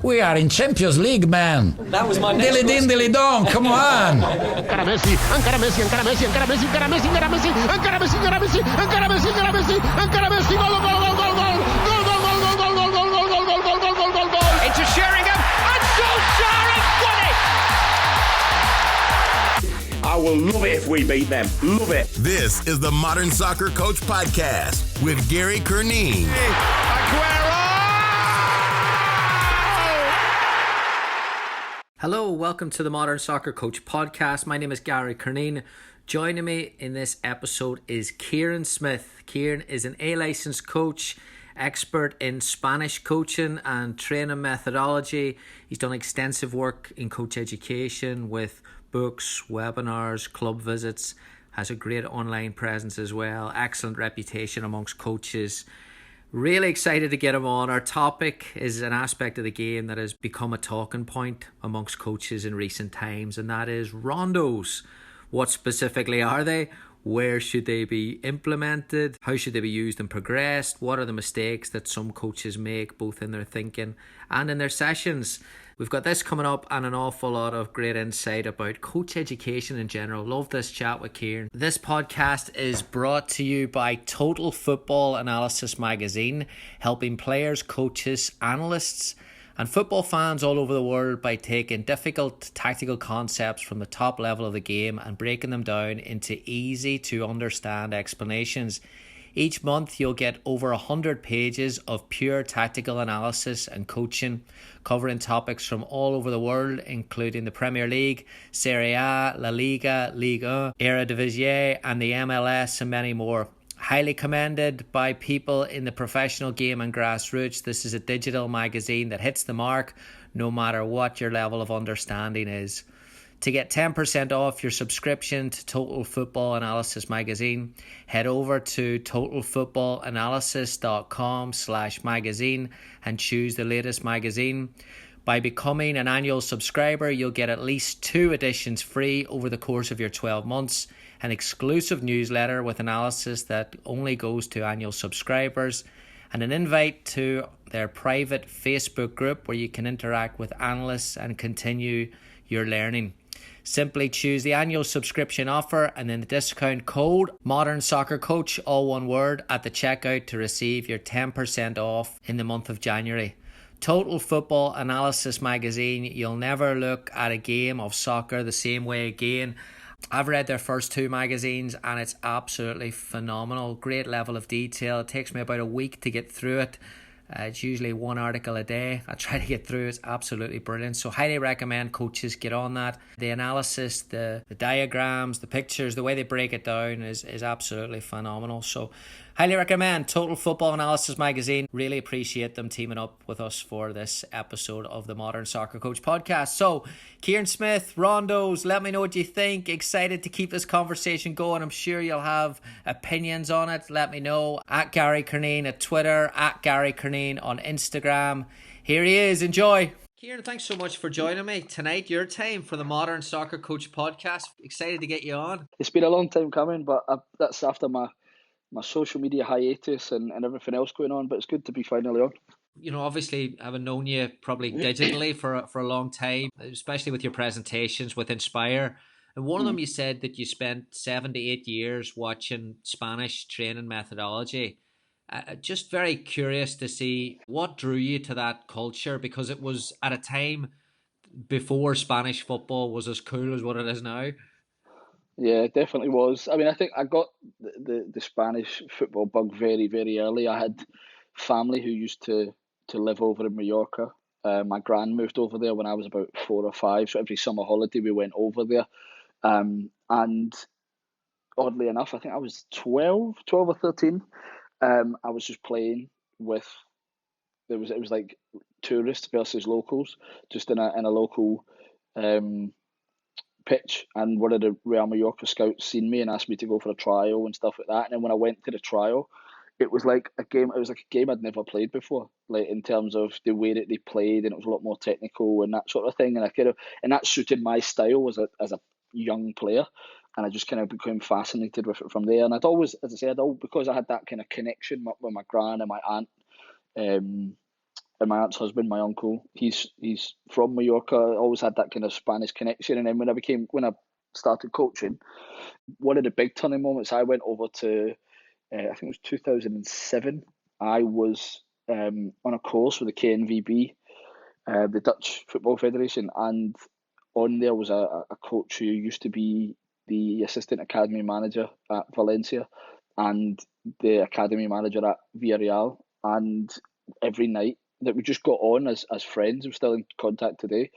We are in Champions League, man. That was my next Dilly din, dilly dong, come on. Encara Messi, encara Messi, encara Messi, encara Messi, encara Messi, encara Messi, encara Messi, encara Messi, encara Messi, encara Messi, encara Messi, gol, gol, gol, gol, gol, gol. Into Sheringham, and Solskjaer has won it! I will love it if we beat them. Love it. This is the Modern Soccer Coach Podcast with Gary Curneen. Hello, welcome to the Modern Soccer Coach Podcast. My name is Gary Curneen. Joining me in this episode is Kieran Smith. Kieran is an A-licensed coach, expert in Spanish coaching and training methodology. He's done extensive work in coach education with books, webinars, club visits, has a great online presence as well, excellent reputation amongst coaches. Really excited to get him on. Our topic is an aspect of the game that has become a talking point amongst coaches in recent times, and that is rondos. What specifically are they? Where should they be implemented? How should they be used and progressed? What are the mistakes that some coaches make both in their thinking and in their sessions? We've got this coming up and an awful lot of great insight about coach education in general. Love this chat with Kieran. This podcast is brought to you by Total Football Analysis magazine, helping players, coaches, analysts and football fans all over the world by taking difficult tactical concepts from the top level of the game and breaking them down into easy to understand explanations. Each month you'll get over 100 pages of pure tactical analysis and coaching, covering topics from all over the world, including the Premier League, Serie A, La Liga, Ligue, Eredivisie and the MLS and many more. Highly commended by people in the professional game and grassroots. This is a digital magazine that hits the mark no matter what your level of understanding is. To get 10% off your subscription to Total Football Analysis magazine, head over to totalfootballanalysis.com/magazine and choose the latest magazine. By becoming an annual subscriber, you'll get at least 2 editions free over the course of your 12 months, an exclusive newsletter with analysis that only goes to annual subscribers, and an invite to their private Facebook group where you can interact with analysts and continue your learning. Simply choose the annual subscription offer and then the discount code Modern Soccer Coach, all one word, at the checkout to receive your 10% off in the month of January. Total Football Analysis magazine. You'll never look at a game of soccer the same way again. I've read their first 2 magazines and it's absolutely phenomenal. Great level of detail. It takes me about a week to get through it. It's usually 1 article a day. I try to get through. It's absolutely brilliant. So highly recommend coaches get on that. The analysis, the diagrams, the pictures, the way they break it down is absolutely phenomenal. So highly recommend Total Football Analysis magazine. Really appreciate them teaming up with us for this episode of the Modern Soccer Coach Podcast. So Kieran Smith, RONDO'S, let me know what you think. Excited to keep this conversation going. I'm sure you'll have opinions on it. Let me know. At Gary Curneen at Twitter, at Gary Curneen on Instagram. Here he is. Enjoy. Kieran, thanks so much for joining me tonight. Your time for the Modern Soccer Coach Podcast. Excited to get you on. It's been a long time coming, but that's after my social media hiatus and everything else going on, but it's good to be finally on. You know, obviously, having known you probably digitally for a long time, especially with your presentations with Inspire. And one of them, you said that you spent 7 to 8 years watching Spanish training methodology. Just very curious to see what drew you to that culture, because it was at a time before Spanish football was as cool as what it is now. Yeah, it definitely was. I mean, I think I got the Spanish football bug very, very early. I had family who used to live over in Mallorca. My gran moved over there when I was about 4 or 5, so every summer holiday we went over there. And oddly enough, I think I was 12 or 13. I was just playing with, it was like tourists versus locals, just in a local pitch, and one of the Real Mallorca scouts seen me and asked me to go for a trial and stuff like that. And then when I went to the trial, it was like a game. It was like a game I'd never played before, like in terms of the way that they played, and it was a lot more technical and that sort of thing. And and that suited my style as a young player, and I just kind of became fascinated with it from there. And I'd always, as I said, because I had that kind of connection with my gran and my aunt, and my aunt's husband, my uncle, he's from Mallorca. I always had that kind of Spanish connection. And then when I started coaching, one of the big turning moments, I went over to I think it was 2007. I was on a course with the KNVB, the Dutch Football Federation, and on there was a coach who used to be the assistant academy manager at Valencia and the academy manager at Villarreal. And every night that we just got on as friends, we're still in contact today.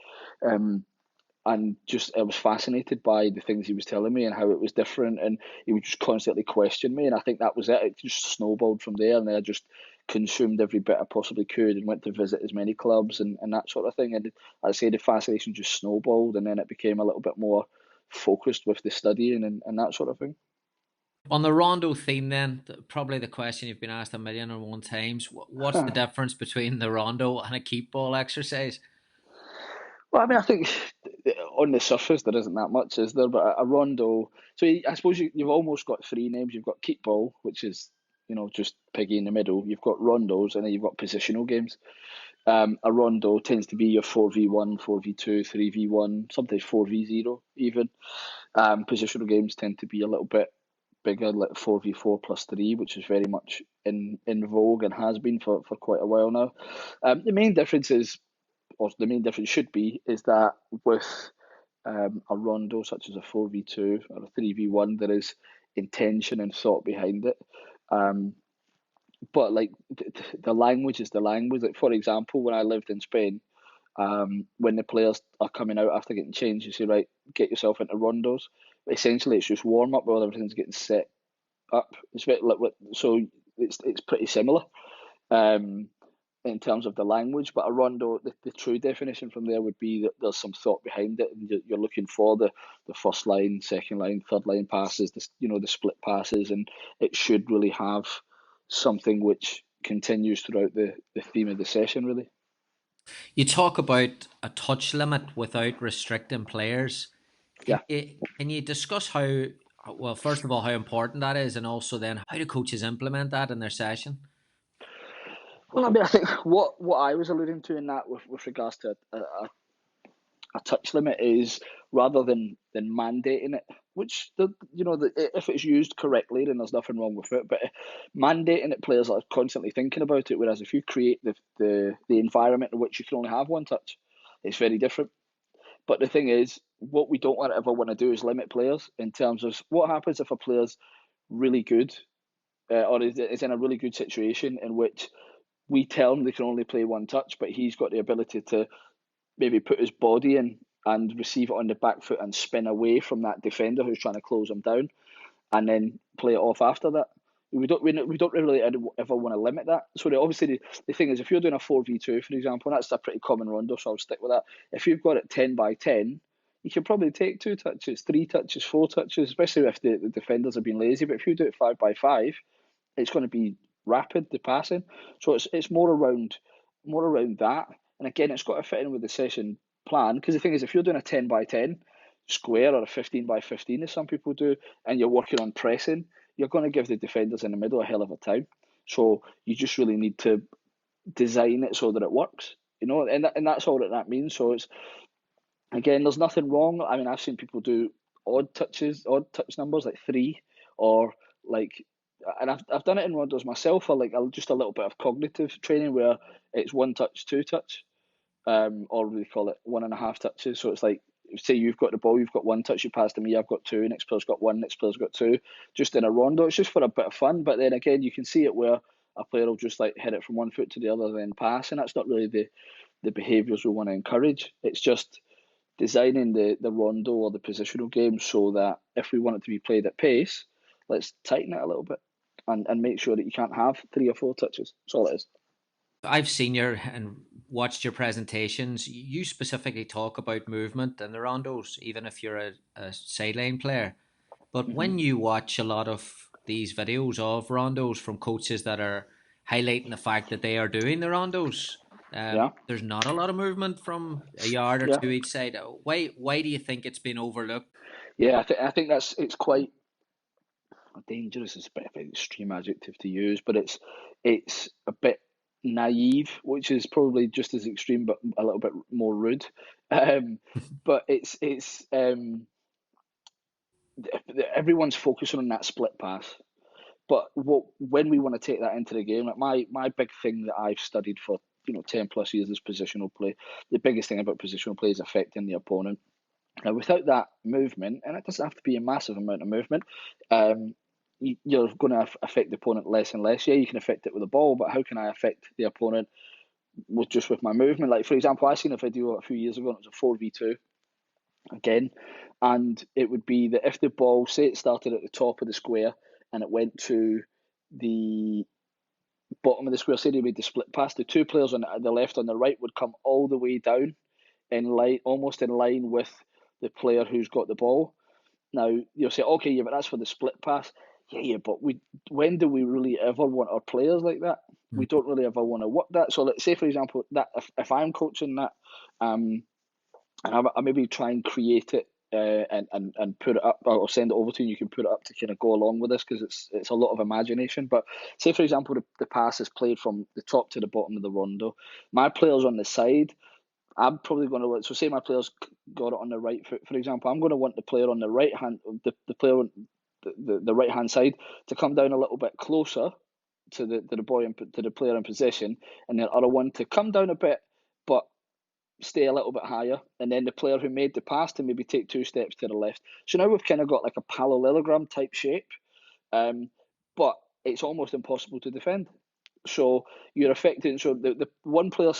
And just I was fascinated by the things he was telling me and how it was different, and he would just constantly question me, and I think that was it. It just snowballed from there, and then I just consumed every bit I possibly could and went to visit as many clubs and that sort of thing. And I'd say the fascination just snowballed, and then it became a little bit more focused with the studying and that sort of thing. On the rondo theme then, probably the question you've been asked 1,000,001 times, what's the difference between the rondo and a keep ball exercise? Well, I mean, I think on the surface there isn't that much, is there? But a rondo. So I suppose you've almost got three names. You've got keep ball, which is just piggy in the middle. You've got rondos, and then you've got positional games. A rondo tends to be your 4v1, 4v2, 3v1, sometimes 4v0 even. Positional games tend to be a little bit bigger, like 4v4 plus 3, which is very much in vogue and has been for quite a while now. The main difference should be is that with a rondo such as a 4v2 or a 3v1, there is intention and thought behind it. But like the language is the language. Like, for example, when I lived in Spain, when the players are coming out after getting changed, you say, right, get yourself into rondos. Essentially, it's just warm up while everything's getting set up. It's a bit like so it's pretty similar in terms of the language. But a rondo, the true definition from there would be that there's some thought behind it, and you're looking for the first line, second line, third line passes, the split passes, and it should really have something which continues throughout the theme of the session, really. You talk about a touch limit without restricting players. Yeah. Can you discuss well, first of all, how important that is, and also then how do coaches implement that in their session? Well, I mean, I think what I was alluding to in that with regards to a touch limit is rather than mandating it, which if it's used correctly, then there's nothing wrong with it. But mandating it, players are constantly thinking about it. Whereas if you create the environment in which you can only have one touch, it's very different. But the thing is, what we don't ever want to do is limit players in terms of what happens if a player's really good or is in a really good situation in which we tell him they can only play one touch, but he's got the ability to maybe put his body in and receive it on the back foot and spin away from that defender who's trying to close him down, and then play it off after that. We don't really ever want to limit that. So obviously the thing is, if you're doing a 4v2, for example, and that's a pretty common rondo, so I'll stick with that. If you've got it 10 by 10, you can probably take 2 touches, 3 touches, 4 touches, especially if the defenders have been lazy. But if you do it 5 by 5, it's going to be rapid, the passing. So it's more around that. And again, it's got to fit in with the session plan, because the thing is, if you're doing a 10 by 10 square or a 15 by 15, as some people do, and you're working on pressing, you're going to give the defenders in the middle a hell of a time. So you just really need to design it so that it works, and that's all that means. So it's, again, there's nothing wrong. I mean, I've seen people do odd touch numbers like 3, or like, and I've done it in rondos myself, or like just a little bit of cognitive training where it's 1 touch, 2 touch, or we call it 1.5 touches. So it's like, say you've got the ball, you've got 1 touch, you pass to me, I've got 2, next player's got 1, next player's got 2, just in a rondo. It's just for a bit of fun. But then again, you can see it where a player will just like hit it from one foot to the other, then pass, and that's not really the behaviours we want to encourage. It's just designing the rondo or the positional game so that if we want it to be played at pace, let's tighten it a little bit and make sure that you can't have 3 or 4 touches. That's all it is. I've seen and watched your presentations. You specifically talk about movement in the rondos, even if you're a sideline player. But when you watch a lot of these videos of rondos from coaches that are highlighting the fact that they are doing the rondos, there's not a lot of movement from a yard or 2 each side. Why do you think it's been overlooked? Yeah, I think it's quite dangerous. Is a bit of an extreme adjective to use, but it's a bit naive, which is probably just as extreme, but a little bit more rude. But everyone's focusing on that split pass. But when we want to take that into the game, like my big thing that I've studied for 10 plus years is positional play. The biggest thing about positional play is affecting the opponent. Now, without that movement, and it doesn't have to be a massive amount of movement, you're going to affect the opponent less and less. Yeah, you can affect it with the ball, but how can I affect the opponent with my movement? Like, for example, I seen a video a few years ago, and it was a 4v2 again, and it would be that if the ball, say it started at the top of the square and it went to the bottom of the square, say they made the split pass, the two players on the left and the right would come all the way down in line, almost in line with the player who's got the ball. Now you'll say, okay, yeah, but that's for the split pass. Yeah, but when do we really ever want our players like that? We don't really ever want to work that. So let's say, for example, that if I'm coaching that, and I maybe try and create it and put it up, or send it over to you. You can put it up to kind of go along with this, because it's a lot of imagination. But say, for example, the pass is played from the top to the bottom of the rondo. My players on the side, I'm probably going to, so say my players got it on the right foot, for example, I'm going to want the player on the right hand, the player on the right hand side to come down a little bit closer to the player in position, and the other one to come down a bit but stay a little bit higher, and then the player who made the pass to maybe take 2 steps to the left. So now we've kind of got like a parallelogram type shape, but it's almost impossible to defend. So you're affecting. So the one player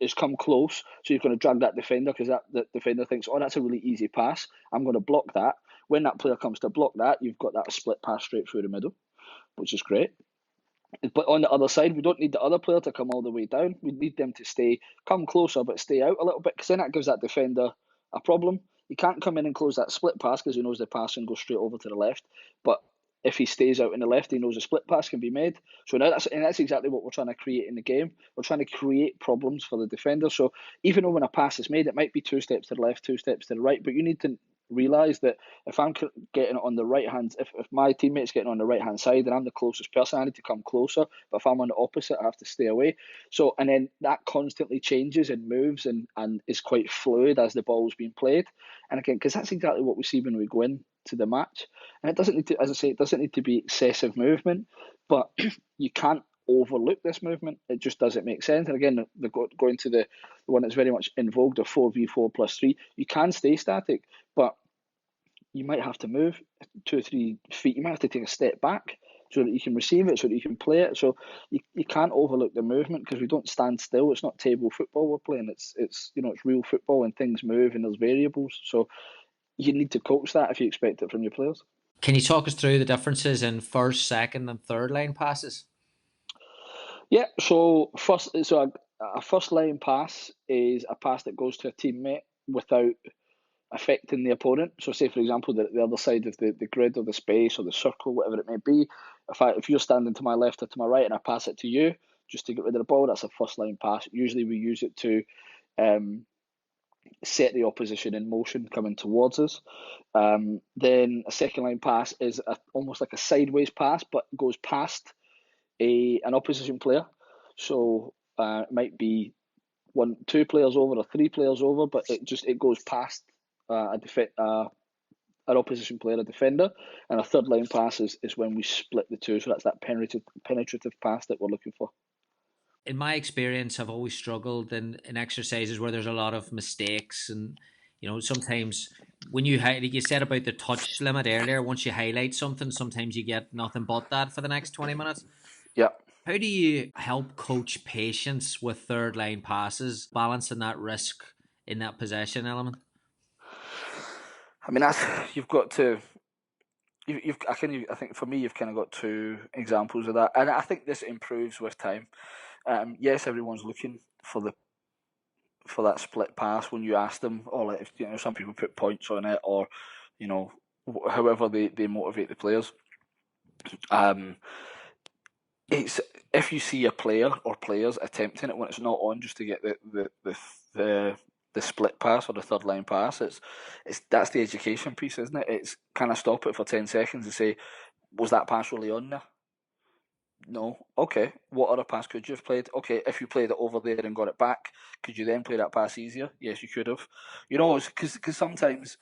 is come close, so you're going to drag that defender, because that defender thinks, oh, that's a really easy pass, I'm going to block that. When that player comes to block that, you've got that split pass straight through the middle, which is great. But on the other side, we don't need the other player to come all the way down. We need them to come closer, but stay out a little bit, because then that gives that defender a problem. He can't come in and close that split pass because he knows the pass can go straight over to the left. But if he stays out in the left, he knows a split pass can be made. So now that's exactly what we're trying to create in the game. We're trying to create problems for the defender. So even though when a pass is made, it might be 2 steps to the left, 2 steps to the right, but you need to realise that if I'm getting it on the right hand, if my teammate's getting on the right hand side and I'm the closest person, I need to come closer. But if I'm on the opposite, I have to stay away. So, and then that constantly changes and moves and is quite fluid as the ball's being played. And again, because that's exactly what we see when we go into the match. And it doesn't need to, as I say, it doesn't need to be excessive movement, but you can't overlook this movement. It just doesn't make sense. And again, going to the one that's very much in vogue, the 4v4 plus 3, you can stay static, but you might have to move 2 or 3 feet. You might have to take a step back so that you can receive it, so that you can play it. So you can't overlook the movement, because we don't stand still. It's not table football we're playing. It's real football, and things move and there's variables. So you need to coach that if you expect it from your players. Can you talk us through the differences in first, second, and third line passes? Yeah, so a first line pass is a pass that goes to a teammate without affecting the opponent. So say, for example, the other side of the grid or the space or the circle, whatever it may be, if you're standing to my left or to my right and I pass it to you just to get rid of the ball, that's a first line pass. Usually we use it to set the opposition in motion coming towards us. Then a second line pass is almost like a sideways pass, but goes past an opposition player. So it might be 2 players over or 3 players over, but it goes past an opposition player, a defender. And a third line pass is when we split the two. So that's that penetrative pass that we're looking for. In my experience, I've always struggled in exercises where there's a lot of mistakes, and sometimes when you said about the touch limit earlier, once you highlight something, sometimes you get nothing but that for the next 20 minutes. Yeah. How do you help coach patience with third line passes, balancing that risk in that possession element? I mean, you've got to. I think for me, you've kind of got 2 examples of that, and I think this improves with time. Yes, everyone's looking for that split pass when you ask them, or if some people put points on it, or however they motivate the players. It's if you see a player or players attempting it when it's not on, just to get the split pass or the third line pass, that's the education piece, isn't it? It's, can I stop it for 10 seconds and say, was that pass really on there? No. Okay. What other pass could you have played? Okay, if you played it over there and got it back, could you then play that pass easier? Yes, you could have. You know, because sometimes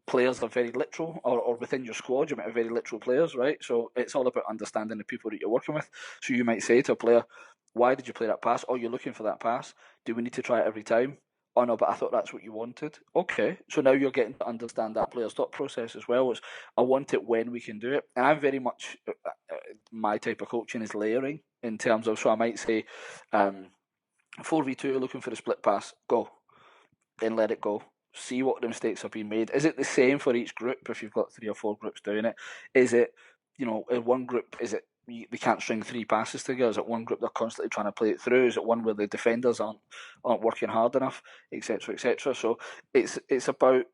players are very literal, or within your squad, you might have very literal players, right? So it's all about understanding the people that you're working with. So you might say to a player, why did you play that pass? Oh, you're looking for that pass. Do we need to try it every time? Oh no, but I thought that's what you wanted. Okay, so now you're getting to understand that player's thought process as well. It's, I want it when we can do it, and I'm very much my type of coaching is layering in terms of. So I might say, 4v2, looking for a split pass, go, and let it go. See what the mistakes have been made. Is it the same for each group? If you've got 3 or 4 groups doing it, is it, in one group, is it they can't string 3 passes together? Is it one group they're constantly trying to play it through? Is it one where the defenders aren't working hard enough, etc., etc.? So it's about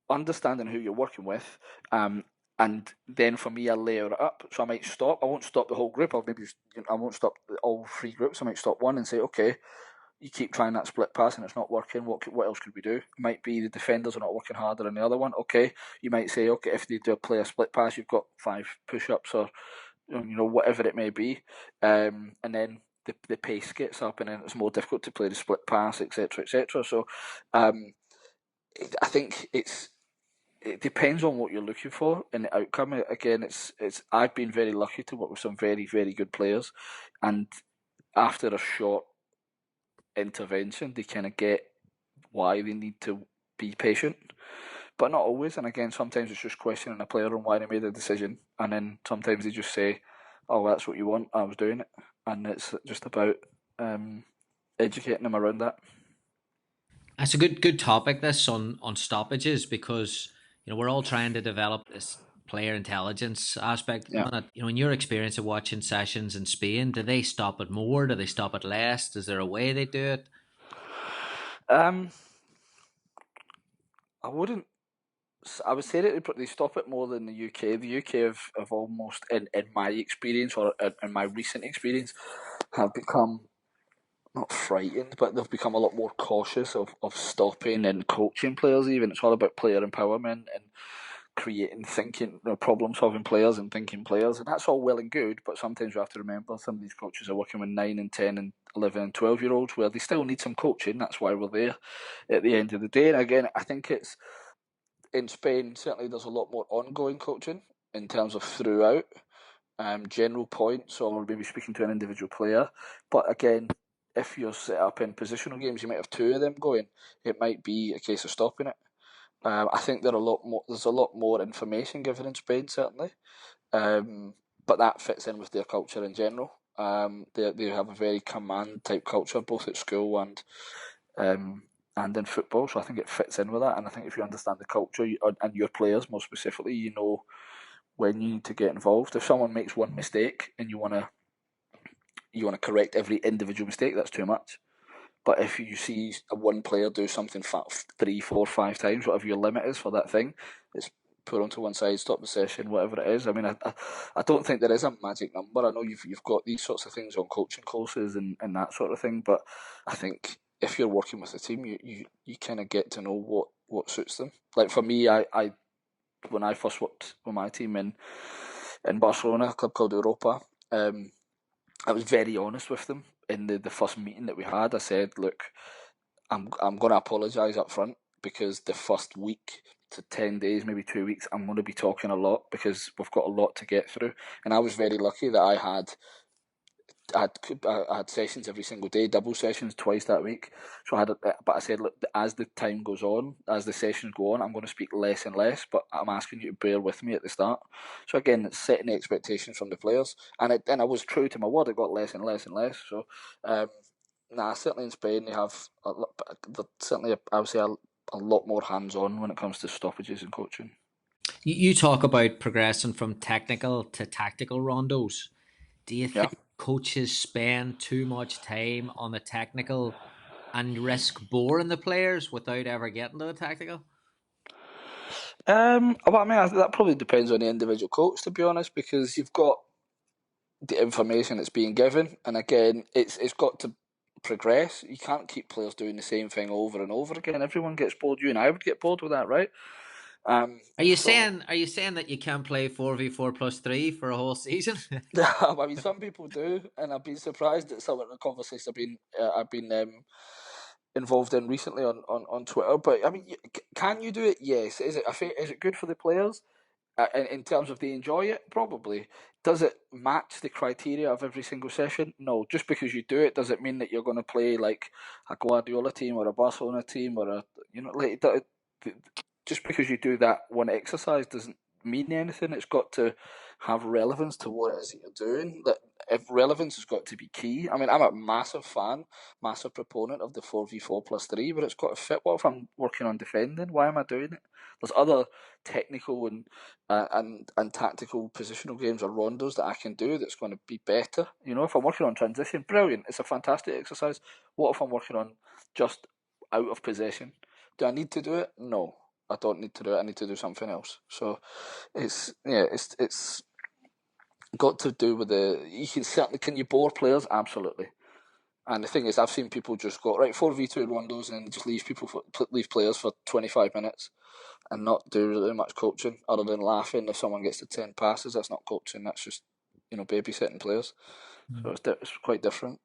understanding who you're working with, and then for me, I layer it up. So I might stop. I won't stop the whole group. I won't stop all 3 groups. I might stop one and say, okay, you keep trying that split pass and it's not working. What else could we do? It might be the defenders are not working harder than the other one. Okay, you might say, okay, if they do play a split pass, you've got 5 push-ups or whatever it may be, and then the pace gets up and then it's more difficult to play the split pass, etc., etc. So I think it depends on what you're looking for in the outcome. Again, it's I've been very lucky to work with some very, very good players, and after a short intervention, they kind of get why they need to be patient, but not always. And again, sometimes it's just questioning a player on why they made a decision, and then sometimes they just say, "Oh, that's what you want. I was doing it," and it's just about educating them around that. That's a good topic, this on stoppages, because we're all trying to develop this player intelligence aspect at the minute. In your experience of watching sessions in Spain, do they stop it more? Do they stop it less? Is there a way they do it? I wouldn't. I would say that they stop it more than the UK. The UK have almost, in my experience or in my recent experience, have become not frightened, but they've become a lot more cautious of stopping and coaching players. Even it's all about player empowerment and creating, thinking, problem solving players and thinking players, and that's all well and good. But sometimes you have to remember some of these coaches are working with 9 and 10 and 11 and 12-year-olds where they still need some coaching. That's why we're there at the end of the day. And again, I think it's in Spain, certainly there's a lot more ongoing coaching in terms of throughout general points or maybe speaking to an individual player. But again, if you're set up in positional games, you might have 2 of them going. It might be a case of stopping it. I think there's a lot more information given in Spain, certainly. But that fits in with their culture in general. They have a very command type culture, both at school and in football. So I think it fits in with that. And I think if you understand the culture and your players more specifically, you know when you need to get involved. If someone makes one mistake and you want to correct every individual mistake, that's too much. But if you see one player do something 3, 4, 5 times, whatever your limit is for that thing, it's put onto one side, stop the session, whatever it is. I mean, I don't think there is a magic number. I know you've got these sorts of things on coaching courses and that sort of thing, but I think if you're working with a team, you kind of get to know what suits them. Like for me, I when I first worked with my team in Barcelona, a club called Europa, I was very honest with them in the first meeting that we had. I said, look, I'm going to apologise up front because the first week to 10 days, maybe 2 weeks, I'm going to be talking a lot because we've got a lot to get through. And I was very lucky that I had sessions every single day, double sessions twice that week. So but I said, look, as the time goes on, as the sessions go on, I'm going to speak less and less, but I'm asking you to bear with me at the start. So again, it's setting the expectations from the players, and I was true to my word. It got less and less and less. So, certainly in Spain they have certainly I would say a lot more hands-on when it comes to stoppages and coaching. You talk about progressing from technical to tactical rondos. Do you think coaches spend too much time on the technical and risk boring the players without ever getting to the tactical? Well, I mean, that probably depends on the individual coach, to be honest, because you've got the information that's being given, and again, it's got to progress. You can't keep players doing the same thing over and over again. Everyone gets bored. You and I would get bored with that, right? Are you So saying that you can't play 4v4+3 for a whole season? I mean, some people do, and I've been surprised at some of the conversations I've been involved in recently on Twitter. But I mean, can you do it? Yes. Is it good for the players? In terms of they enjoy it, probably. Does it match the criteria of every single session? No. Just because you do it doesn't mean that you're going to play like a Guardiola team or a Barcelona team or just because you do that one exercise doesn't mean anything. It's got to have relevance to what it is that you're doing. That if relevance has got to be key. I mean, I'm a massive fan, massive proponent of the 4v4+3, but it's got to fit. What if I'm working on defending? Why am I doing it? There's other technical and tactical positional games or rondos that I can do that's going to be better. You know, if I'm working on transition, brilliant. It's a fantastic exercise. What if I'm working on just out of possession? Do I need to do it? No, I don't need to do it. I need to do something else. So it's got to do with can you bore players? Absolutely. And the thing is, I've seen people just go right 4v2 rondos and just leave players for 25 minutes and not do really much coaching other than laughing if someone gets to 10 passes. That's not coaching. That's just babysitting players. So it's quite different.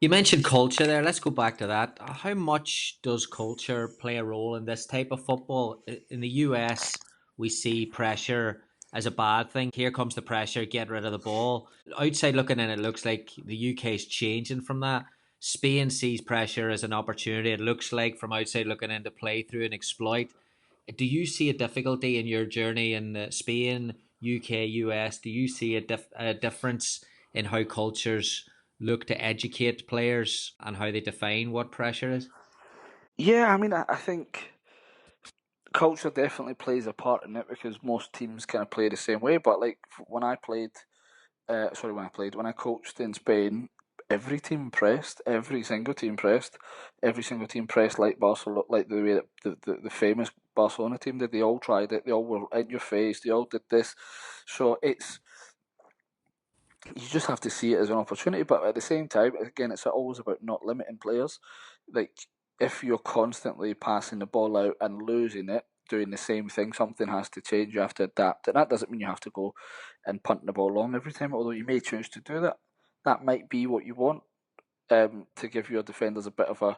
You mentioned culture there. Let's go back to that. How much does culture play a role in this type of football? In the US, we see pressure as a bad thing. Here comes the pressure, get rid of the ball. Outside looking in, it looks like the UK is changing from that. Spain sees pressure as an opportunity. It looks like from outside looking in to play through and exploit. Do you see a difficulty in your journey in Spain, UK, US? Do you see a difference in how cultures look to educate players and how they define what pressure is? Yeah, I mean, I think culture definitely plays a part in it because most teams kind of play the same way. But like when I played, when I coached in Spain, every single team pressed like Barcelona, like the way that the famous Barcelona team did. They all tried it. They all were in your face. They all did this. So you just have to see it as an opportunity. But at the same time, again, it's always about not limiting players. Like if you're constantly passing the ball out and losing it, doing the same thing, something has to change. You have to adapt, and that doesn't mean you have to go and punt the ball long every time. Although you may choose to do that, that might be what you want to give your defenders a bit of a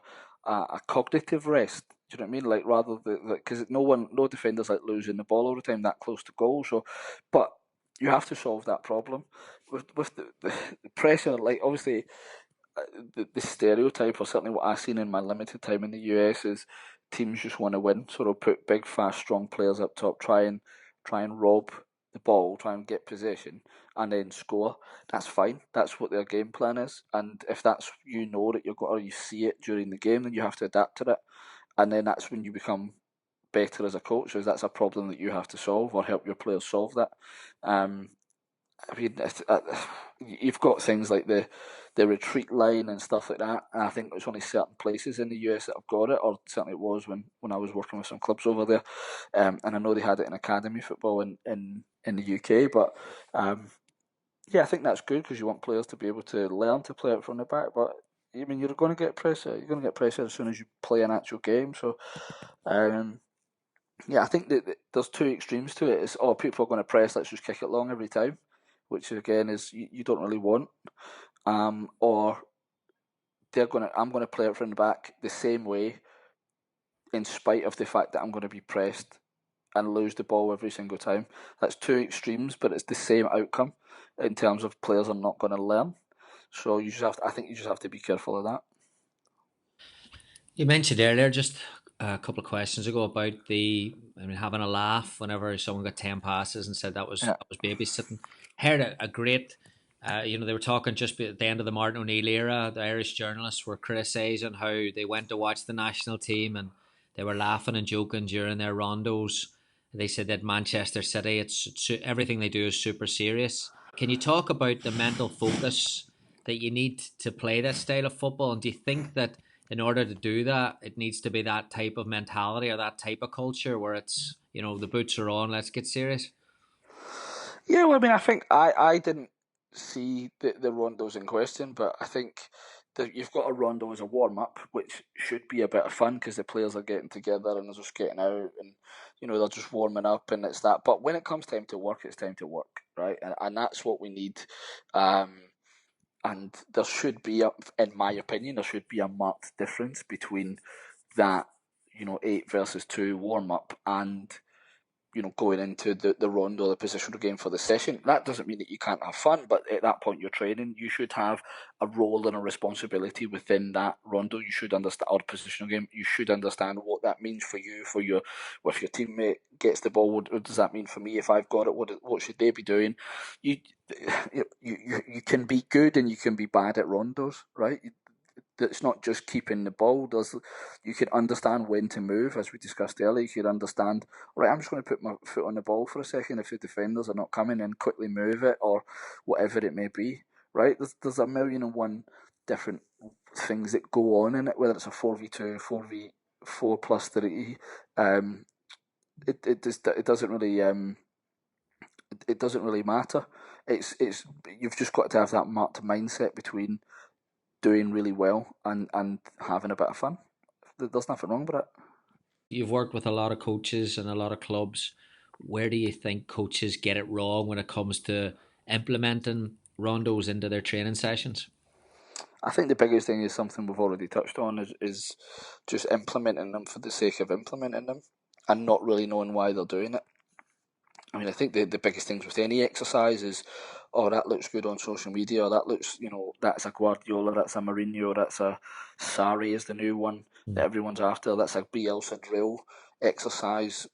cognitive rest. Do you know what I mean? Like rather because no defenders like losing the ball all the time that close to goal. So, but you have to solve that problem with the pressure. Like obviously, the stereotype, or certainly what I've seen in my limited time in the US, is teams just want to win, so they'll put big, fast, strong players up top, try and rob the ball, try and get possession, and then score. That's fine. That's what their game plan is. And if that's that you're or you see it during the game, then you have to adapt to it. And then that's when you become better as a coach, because that's a problem that you have to solve or help your players solve that. I mean, you've got things like the retreat line and stuff like that. And I think there's only certain places in the US that have got it, or certainly it was when I was working with some clubs over there. And I know they had it in academy football in the UK. But I think that's good because you want players to be able to learn to play out from the back. But I mean, you're going to get pressure. You're going to get pressure as soon as you play an actual game. So. I think that there's two extremes to it. It's people are going to press, let's just kick it long every time, which again is you don't really want. Or I'm going to play it from the back the same way, in spite of the fact that I'm going to be pressed and lose the ball every single time. That's two extremes, but it's the same outcome in terms of players are not going to learn. So I think you just have to be careful of that. You mentioned earlier, just a couple of questions ago, about having a laugh whenever someone got 10 passes and said that was babysitting. Heard a great, they were talking just at the end of the Martin O'Neill era. The Irish journalists were criticising how they went to watch the national team and they were laughing and joking during their rondos. They said that Manchester City, it's everything they do is super serious. Can you talk about the mental focus that you need to play this style of football? And do you think that in order to do that, it needs to be that type of mentality or that type of culture where it's, the boots are on, let's get serious? Yeah, well, I mean, I think I didn't see the rondos in question, but I think you've got a rondo as a warm up, which should be a bit of fun because the players are getting together and they're just getting out and they're just warming up and it's that. But when it comes time to work, it's time to work, right? And that's what we need. And there should be, in my opinion, there should be a marked difference between that 8 versus 2 warm up and going into the rondo, the positional game for the session. That doesn't mean that you can't have fun, but at that point you're training. You should have a role and a responsibility within that rondo. You should understand, or positional game. You should understand what that means for you, if your teammate gets the ball. What does that mean for me if I've got it? What should they be doing? You can be good and you can be bad at rondos, right? It's not just keeping the ball. You can understand when to move, as we discussed earlier. You can understand, right, I'm just going to put my foot on the ball for a second if the defenders are not coming, and quickly move it, or whatever it may be, right? There's a million and one different things that go on in it, whether it's a 4v2, 4v4 plus 3. It doesn't really matter. It's you've just got to have that marked mindset between doing really well and having a bit of fun. There's nothing wrong with it. You've worked with a lot of coaches and a lot of clubs. Where do you think coaches get it wrong when it comes to implementing rondos into their training sessions? I think the biggest thing is something we've already touched on is just implementing them for the sake of implementing them and not really knowing why they're doing it. I mean, I think the biggest things with any exercise is, oh, that looks good on social media, or that looks, that's a Guardiola, that's a Mourinho, that's a Sarri is the new one that everyone's after, that's a Bielsa drill exercise,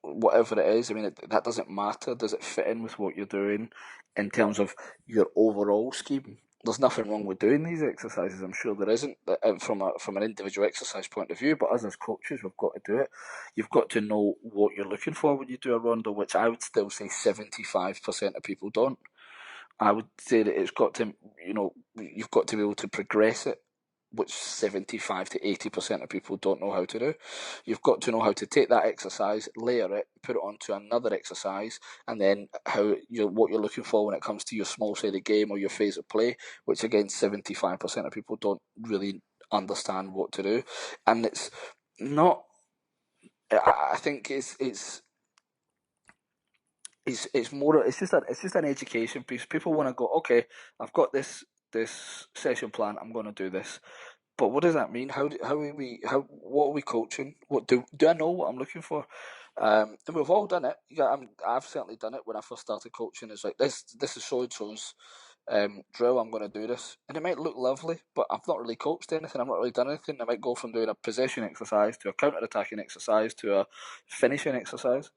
whatever it is. I mean, that doesn't matter. Does it fit in with what you're doing in terms of your overall scheme? There's nothing wrong with doing these exercises. I'm sure there isn't from an individual exercise point of view. But us as coaches, we've got to do it. You've got to know what you're looking for when you do a rondo, which I would still say 75% of people don't. I would say that it's got to, you've got to be able to progress it, which 75 to 80% of people don't know how to do. You've got to know how to take that exercise, layer it, put it onto another exercise, and then what you're looking for when it comes to your small-sided game or your phase of play, which again 75% of people don't really understand what to do. And it's not. I think it's more. It's just an education piece. People want to go, okay, I've got this session plan. I'm going to do this. But what does that mean? What are we coaching? What do I know what I'm looking for? And we've all done it. I've certainly done it when I first started coaching. It's like this is so and so's drill. I'm going to do this, and it might look lovely, but I've not really coached anything. I've not really done anything. I might go from doing a possession exercise to a counter-attacking exercise to a finishing exercise.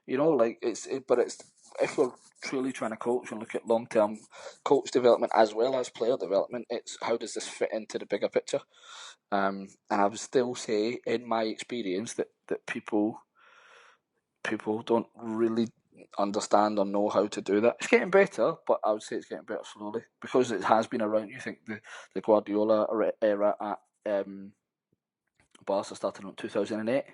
But it's if we're truly trying to coach and look at long-term coach development as well as player development, it's how does this fit into the bigger picture? And I would still say, in my experience, that people don't really understand or know how to do that. It's getting better, but I would say it's getting better slowly because it has been around. You think the Guardiola era at Barca started in 2008,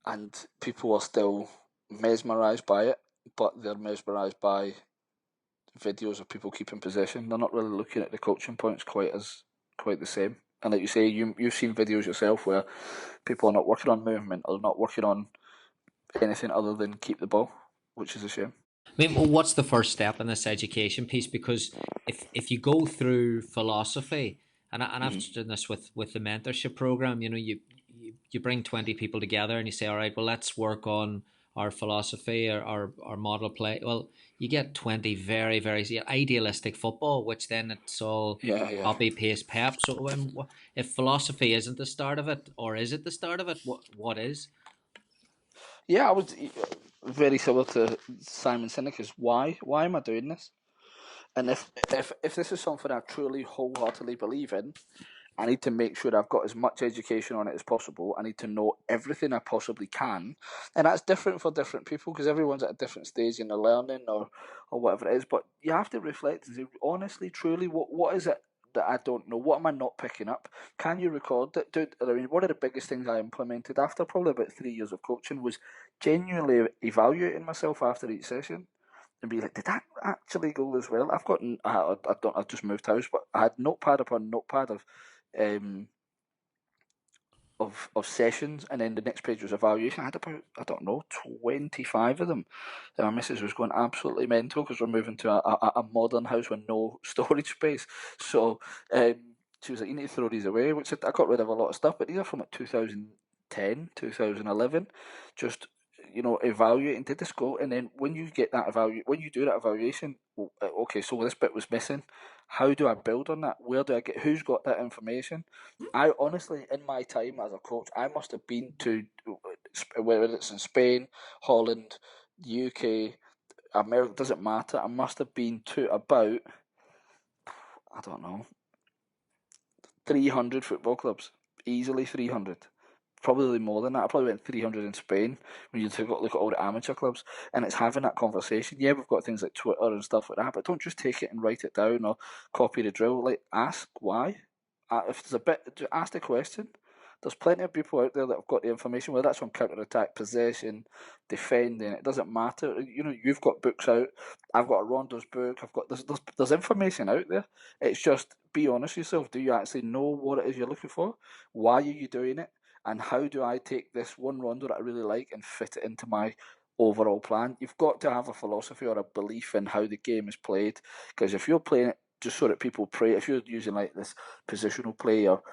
and people are still mesmerised by it, but they're mesmerised by videos of people keeping possession. They're not really looking at the coaching points quite the same. And like you say, you've seen videos yourself where people are not working on movement or not working on anything other than keep the ball, which is a shame. I mean, well, what's the first step in this education piece? Because if you go through philosophy, and I've done this with the mentorship program, you bring 20 people together and you say, all right, well, let's work on our philosophy or our model play. Well, you get 20 very, very idealistic football, which then it's all copy, paste, pep. So if philosophy isn't the start of it, or is it the start of it, what is? Yeah, I would very similar to Simon Sinek's why am I doing this? And if this is something I truly wholeheartedly believe in, I need to make sure I've got as much education on it as possible. I need to know everything I possibly can. And that's different for different people because everyone's at a different stage in their learning or whatever it is. But you have to reflect and say, honestly, truly, what is it that I don't know? What am I not picking up? Can you record it? One of the biggest things I implemented after probably about 3 years of coaching was genuinely evaluating myself after each session. and be like, did that actually go as well? I've just moved house, but I had notepad upon notepad of sessions, and then the next page was evaluation. I had about 25 of them. And my missus was going absolutely mental because we're moving to a modern house with no storage space. So she was like, you need to throw these away, which I got rid of a lot of stuff, but these are from like 2010, 2011. Just evaluating, did this go? And then when you get that when you do that evaluation, okay, so this bit was missing. How do I build on that? Where do I get? Who's got that information? I honestly, in my time as a coach, I must have been to, whether it's in Spain, Holland, UK, America, doesn't matter. I must have been to about, I don't know, 300 football clubs, easily 300. Probably more than that. I probably went 300 in Spain when you look at all the amateur clubs, and it's having that conversation. Yeah, we've got things like Twitter and stuff like that, but don't just take it and write it down or copy the drill. Like, ask why. If there's a bit, ask the question. There's plenty of people out there that have got the information, whether that's on counter attack, possession, defending. It doesn't matter. You've got books out. I've got a RONDO'S book. There's information out there. It's just, be honest with yourself. Do you actually know what it is you're looking for? Why are you doing it? And how do I take this one rondo that I really like and fit it into my overall plan? You've got to have a philosophy or a belief in how the game is played. Because if you're playing it just so that people pray, if you're using like this positional play or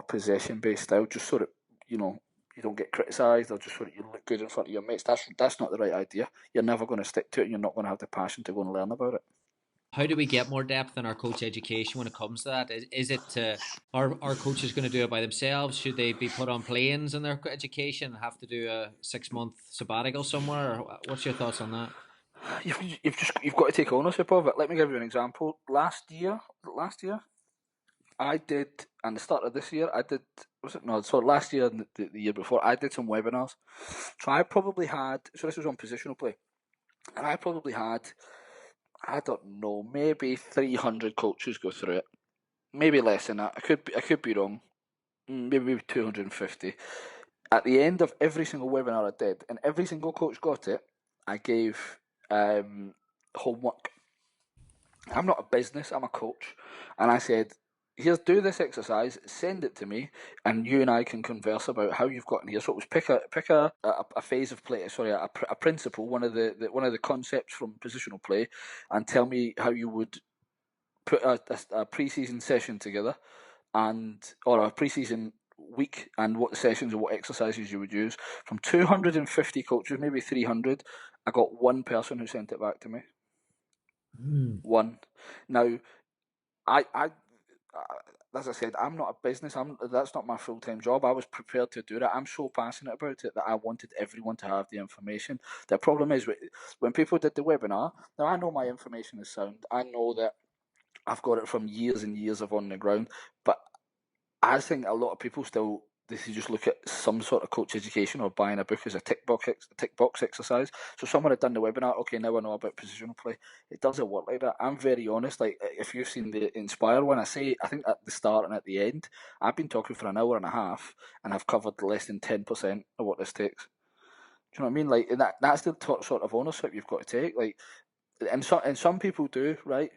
possession-based style, just so that you don't get criticised, or just so that you look good in front of your mates, that's not the right idea. You're never going to stick to it, and you're not going to have the passion to go and learn about it. How do we get more depth in our coach education when it comes to that? Is it are coaches going to do it by themselves? Should they be put on planes in their education and have to do a 6-month sabbatical somewhere? Or what's your thoughts on that? You've got to take ownership of it. Let me give you an example. Last year, I did, and the start of this year, I did. Was it no? So last year and the year before, I did some webinars. So I probably had. So this was on positional play, and I probably had, I don't know, maybe 300 coaches go through it. Maybe less than that. I could be wrong. Maybe 250. At the end of every single webinar I did, and every single coach got it, I gave homework. I'm not a business, I'm a coach. And I said, here's, do this exercise, send it to me, and you and I can converse about how you've gotten here. So it was pick a phase of play, a principle, one of the concepts from positional play, and tell me how you would put a pre-season session together, or a pre-season week, and what the sessions and what exercises you would use. From 250 coaches, maybe 300, I got one person who sent it back to me. One. Now, I as I said, I'm not a business. That's not my full-time job. I was prepared to do that. I'm so passionate about it that I wanted everyone to have the information. The problem is, when people did the webinar, now I know my information is sound. I know that I've got it from years and years of on the ground, but I think a lot of people still, they just look at some sort of coach education or buying a book as a tick box exercise. So someone had done the webinar, okay, now I know about positional play. It doesn't work like that. I'm very honest. Like, if you've seen the Inspire one, I think at the start and at the end, I've been talking for an hour and a half and I've covered less than 10% of what this takes. Do you know what I mean? Like, that's the sort of ownership you've got to take. Like, and some people do, right?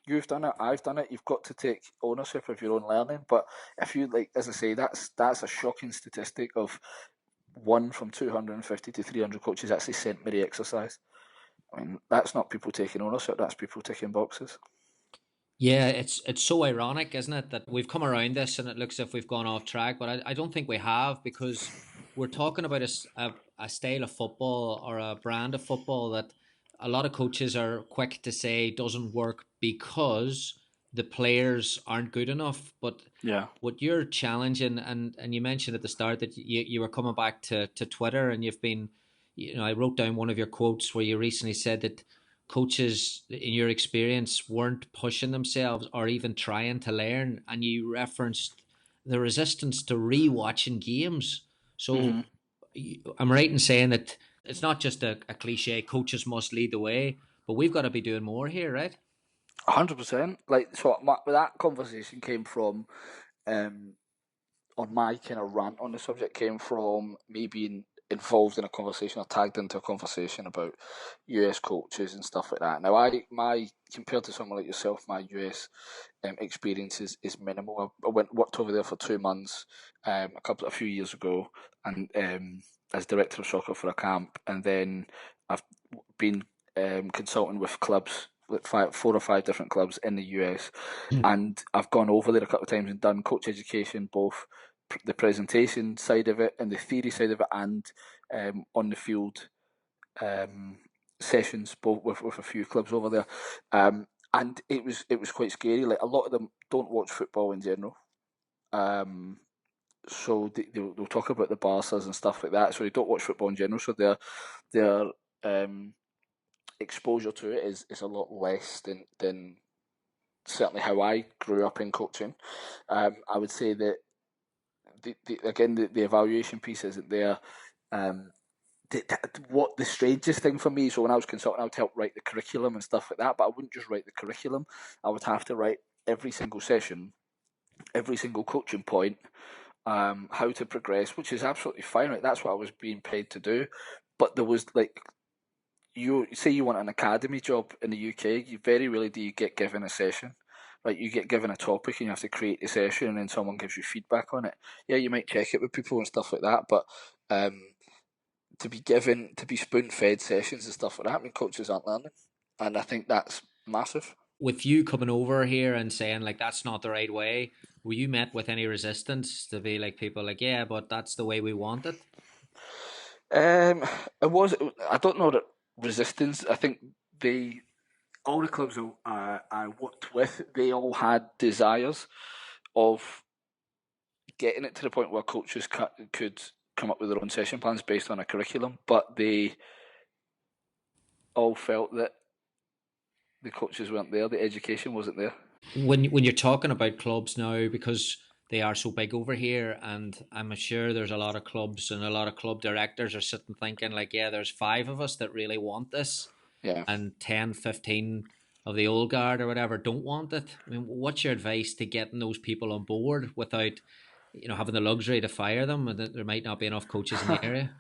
You've done it, I've done it. You've got to take ownership of your own learning. But if you, like, as I say, that's a shocking statistic of one from 250 to 300 coaches actually sent me the exercise. I mean, that's not people taking ownership. That's people ticking boxes. Yeah, it's so ironic, isn't it, that we've come around this and it looks as if we've gone off track, but I don't think we have, because we're talking about a style of football or a brand of football that a lot of coaches are quick to say doesn't work because the players aren't good enough. But yeah, what you're challenging, and you mentioned at the start that you were coming back to Twitter, and you've been, I wrote down one of your quotes where you recently said that coaches, in your experience, weren't pushing themselves or even trying to learn, and you referenced the resistance to rewatching games. So I'm right in saying that it's not just a cliche, coaches must lead the way, but we've got to be doing more here, right? 100%. Like, so that conversation came from, on my kind of rant on the subject, came from me being involved in a conversation or tagged into a conversation about US coaches and stuff like that. Now, my compared to someone like yourself, my US experience is minimal. I worked over there for 2 months a few years ago, and as director of soccer for a camp, and then I've been consulting with clubs, like 4 or 5 different clubs in the US, and I've gone over there a couple of times and done coach education, both the presentation side of it and the theory side of it, and on the field sessions, both with a few clubs over there, and it was quite scary. Like, a lot of them don't watch football in general, so they'll talk about the Barças and stuff like that. So they don't watch football in general. So their exposure to it is a lot less than certainly how I grew up in coaching. I would say that the evaluation piece isn't there. What the strangest thing for me, so when I was consulting, I would help write the curriculum and stuff like that, but I wouldn't just write the curriculum. I would have to write every single session, every single coaching point, how to progress, which is absolutely fine. Right? That's what I was being paid to do. But there was, like, you say you want an academy job in the UK, you very rarely do you get given a session. Right, you get given a topic and you have to create the session, and then someone gives you feedback on it. Yeah, you might check it with people and stuff like that, but to be spoon-fed sessions and stuff like that, I mean, coaches aren't learning, and I think that's massive. With you coming over here and saying, like, that's not the right way, were you met with any resistance to be like, people like, yeah, but that's the way we want it? It was. I don't know that resistance. I think all the clubs I worked with, they all had desires of getting it to the point where coaches could come up with their own session plans based on a curriculum, but they all felt that the coaches weren't there, the education wasn't there. When you're talking about clubs now, because they are so big over here, and I'm sure there's a lot of clubs and a lot of club directors are sitting thinking, like, yeah, there's 5 of us that really want this. Yeah. And 10, 15 of the old guard or whatever don't want it. I mean, what's your advice to getting those people on board without, having the luxury to fire them, and that there might not be enough coaches in the area?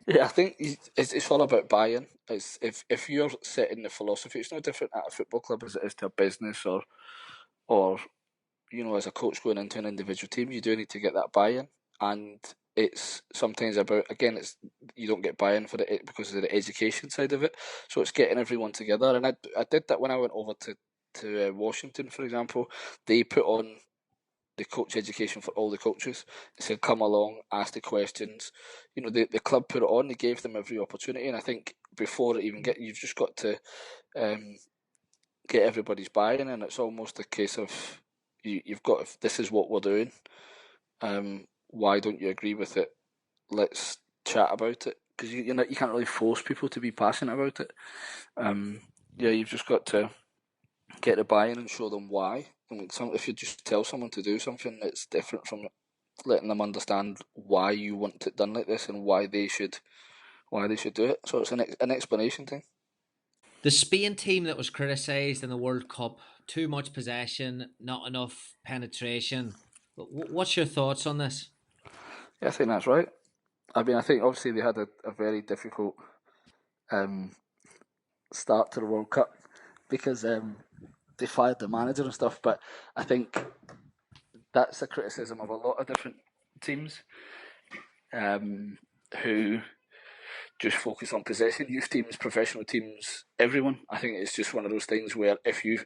Yeah, I think it's all about buy-in. It's if you're setting the philosophy, it's no different at a football club as it is to a business or as a coach going into an individual team. You do need to get that buy-in, and it's sometimes about, again, it's you don't get buy-in for it because of the education side of it. So it's getting everyone together, and I did that when I went over to Washington, for example. They put on the coach education for all the coaches. They said, come along, ask the questions. The club put it on. They gave them every opportunity, and I think before it even you've just got to get everybody's buy-in, and it's almost a case of you've got, if this is what we're doing, why don't you agree with it? Let's chat about it, because you can't really force people to be passionate about it. You've just got to get the buy-in and show them why. And if you just tell someone to do something, it's different from letting them understand why you want it done like this and why they should do it. So it's an explanation thing. The Spain team that was criticised in the World Cup, too much possession, not enough penetration. What's your thoughts on this? Yeah, I think that's right. I mean, I think obviously they had a very difficult start to the World Cup because they fired the manager and stuff, but I think that's a criticism of a lot of different teams who just focus on possession. Youth teams, professional teams, everyone. I think it's just one of those things where if you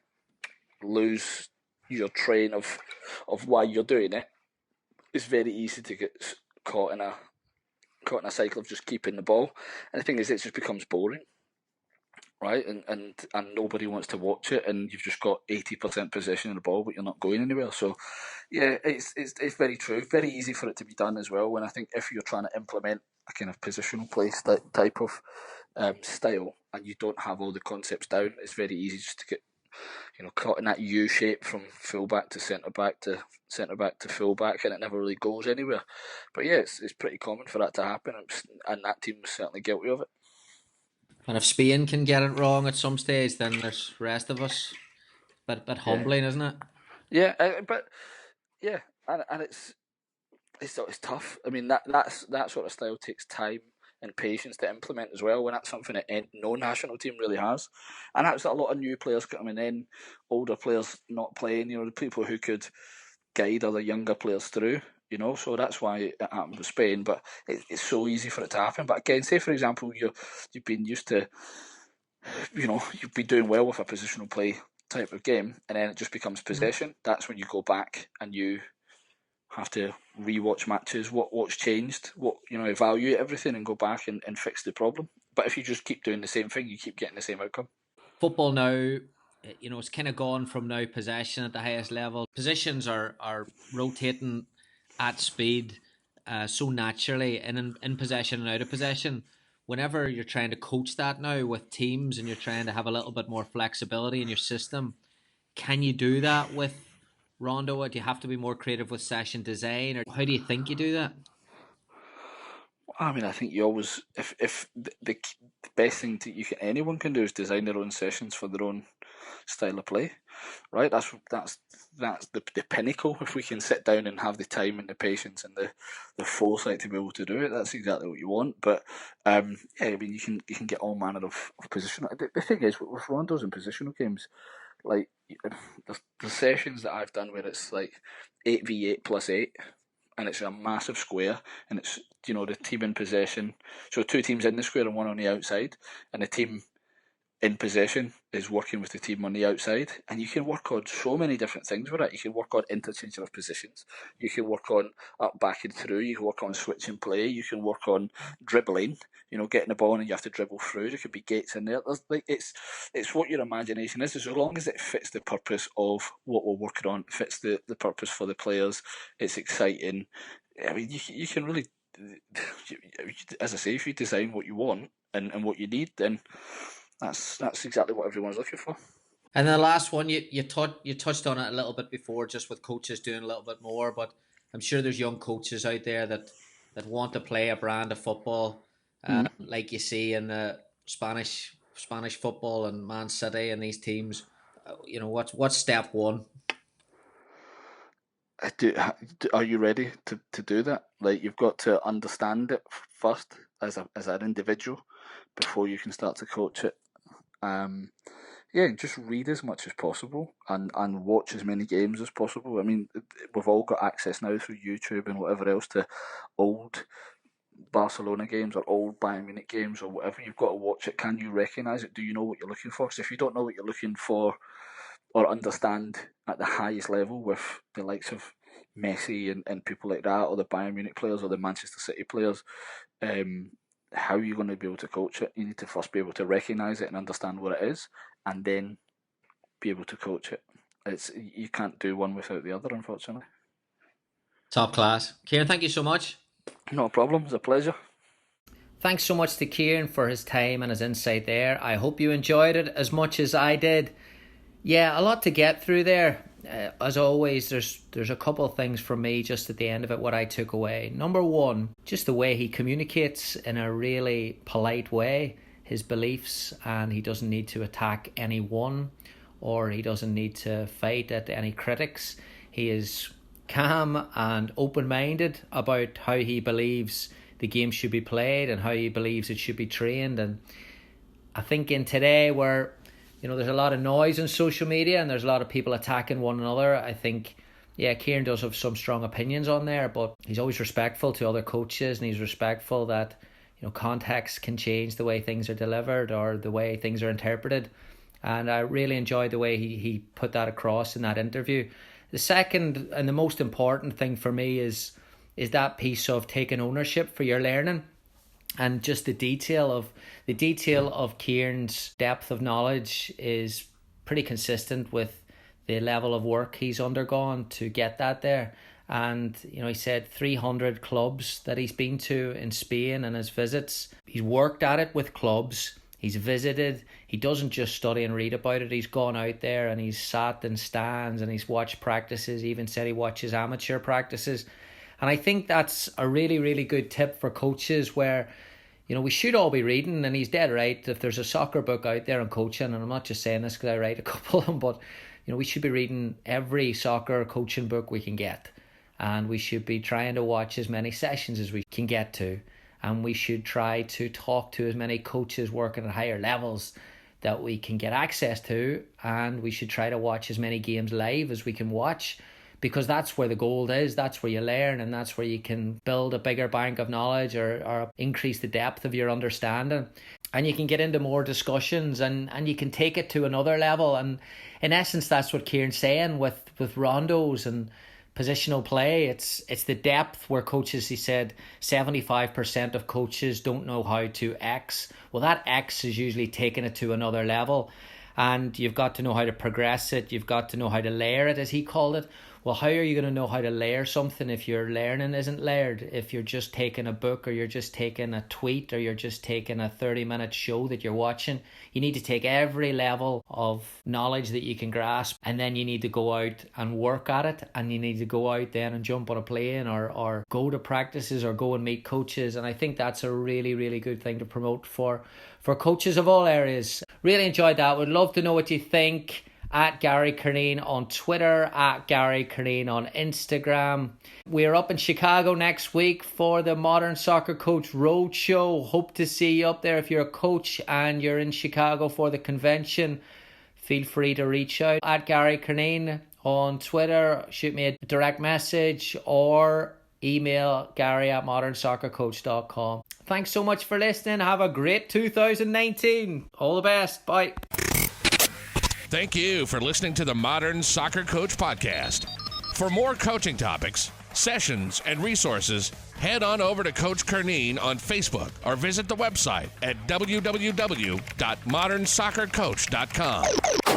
lose your train of why you're doing it, it's very easy to get caught in a cycle of just keeping the ball. And the thing is, it just becomes boring, right? And nobody wants to watch it, and you've just got 80% possession of the ball, but you're not going anywhere. So, yeah, it's very true. Very easy for it to be done as well. When I think if you're trying to implement a kind of positional play type of style, and you don't have all the concepts down, it's very easy just to get caught in that U shape from fullback to centre back to fullback, and it never really goes anywhere. But yeah, it's pretty common for that to happen, and that team was certainly guilty of it. And if Spain can get it wrong at some stage, then there's the rest of us. Bit humbling, isn't it? Yeah, but yeah, and it's it's tough. I mean, that sort of style takes time and patience to implement as well, when that's something that no national team really has. And that's a lot of new players coming in, older players not playing, the people who could guide other younger players through, so that's why it happened with Spain. But it's so easy for it to happen. But again, say for example, you've been used to, you've been doing well with a positional play type of game, and then it just becomes possession. That's when you go back and you have to rewatch matches, what's changed, evaluate everything and go back and fix the problem. But if you just keep doing the same thing, you keep getting the same outcome. Football now, it's kind of gone from now possession at the highest level. Positions are rotating at speed so naturally, and in possession and out of possession. Whenever you're trying to coach that now with teams and you're trying to have a little bit more flexibility in your system, can you do that with Rondo? Do you have to be more creative with session design, or how do you think you do that? I mean, I think you always, if the best thing that anyone can do is design their own sessions for their own style of play, right? That's the pinnacle. If we can sit down and have the time and the patience and the foresight to be able to do it, that's exactly what you want. But yeah, I mean, you can get all manner of position. The thing is, with rondos and positional games, like the sessions that I've done where it's like 8v8 plus 8, and it's a massive square, and it's the team in possession, so 2 teams in the square and 1 on the outside, and the team in possession is working with the team on the outside, and you can work on so many different things with it. You can work on interchange of positions, you can work on up, back and through, you can work on switching play, you can work on dribbling, getting the ball and you have to dribble through. There could be gates in there. It's what your imagination is, as long as it fits the purpose of what we're working on, it fits the purpose for the players, it's exciting. I mean, you can really, as I say, if you design what you want and what you need, then that's exactly what everyone's looking for. And the last one, you touched on it a little bit before, just with coaches doing a little bit more, but I'm sure there's young coaches out there that want to play a brand of football, like you see in the Spanish football and Man City and these teams. What's step one? Are you ready to do that? Like, you've got to understand it first as an individual before you can start to coach it. Yeah, just read as much as possible and watch as many games as possible. I mean, we've all got access now through YouTube and whatever else to old Barcelona games or old Bayern Munich games or whatever. You've got to watch it. Can you recognise it? Do you know what you're looking for? Because if you don't know what you're looking for or understand at the highest level with the likes of Messi and people like that, or the Bayern Munich players or the Manchester City players, how are you going to be able to coach it? You need to first be able to recognise it and understand what it is, and then be able to coach it. You can't do one without the other, unfortunately. Top class. Kieran, thank you so much. No problem. It's a pleasure. Thanks so much to Kieran for his time and his insight there. I hope you enjoyed it as much as I did. Yeah, a lot to get through there. As always, there's a couple of things from me just at the end of it, what I took away. Number one, just the way he communicates in a really polite way, his beliefs, and he doesn't need to attack anyone, or he doesn't need to fight at any critics. He is calm and open-minded about how he believes the game should be played and how he believes it should be trained. And I think in today where there's a lot of noise on social media and there's a lot of people attacking one another, I think, yeah, Kieran does have some strong opinions on there, but he's always respectful to other coaches, and he's respectful that context can change the way things are delivered or the way things are interpreted. And I really enjoyed the way he put that across in that interview. The second and the most important thing for me is that piece of taking ownership for your learning, and just the detail of Kieran's depth of knowledge is pretty consistent with the level of work he's undergone to get that there. And he said 300 clubs that he's been to in Spain and his visits. He's worked at it with clubs. He's visited. He doesn't just study and read about it. He's gone out there and he's sat in stands and he's watched practices. He even said he watches amateur practices. And I think that's a really, really good tip for coaches where, we should all be reading, and he's dead right. If there's a soccer book out there on coaching, and I'm not just saying this because I write a couple of them, but, we should be reading every soccer coaching book we can get. and we should be trying to watch as many sessions as we can get to, and we should try to talk to as many coaches working at higher levels that we can get access to, and we should try to watch as many games live as we can watch, because that's where the gold is. That's where you learn, and that's where you can build a bigger bank of knowledge or increase the depth of your understanding. And you can get into more discussions, and you can take it to another level. And in essence, that's what Kieran's saying with rondos and positional play. It's the depth where coaches, he said, 75% of coaches don't know how to X. Well, that X is usually taking it to another level. And you've got to know how to progress it. You've got to know how to layer it, as he called it. Well, how are you going to know how to layer something if your learning isn't layered? If you're just taking a book, or you're just taking a tweet, or you're just taking a 30-minute show that you're watching? You need to take every level of knowledge that you can grasp, and then you need to go out and work at it, and you need to go out then and jump on a plane or go to practices or go and meet coaches. And I think that's a really, really good thing to promote for coaches of all areas. Really enjoyed that. Would love to know what you think. At Gary Curneen on Twitter, at Gary Curneen on Instagram. We're up in Chicago next week for the Modern Soccer Coach Roadshow. Hope to see you up there. If you're a coach and you're in Chicago for the convention, feel free to reach out at Gary Curneen on Twitter. Shoot me a direct message or email gary@modernsoccercoach.com. Thanks so much for listening. Have a great 2019. All the best. Bye. Thank you for listening to the Modern Soccer Coach Podcast. For more coaching topics, sessions, and resources, head on over to Coach Curneen on Facebook or visit the website at www.modernsoccercoach.com.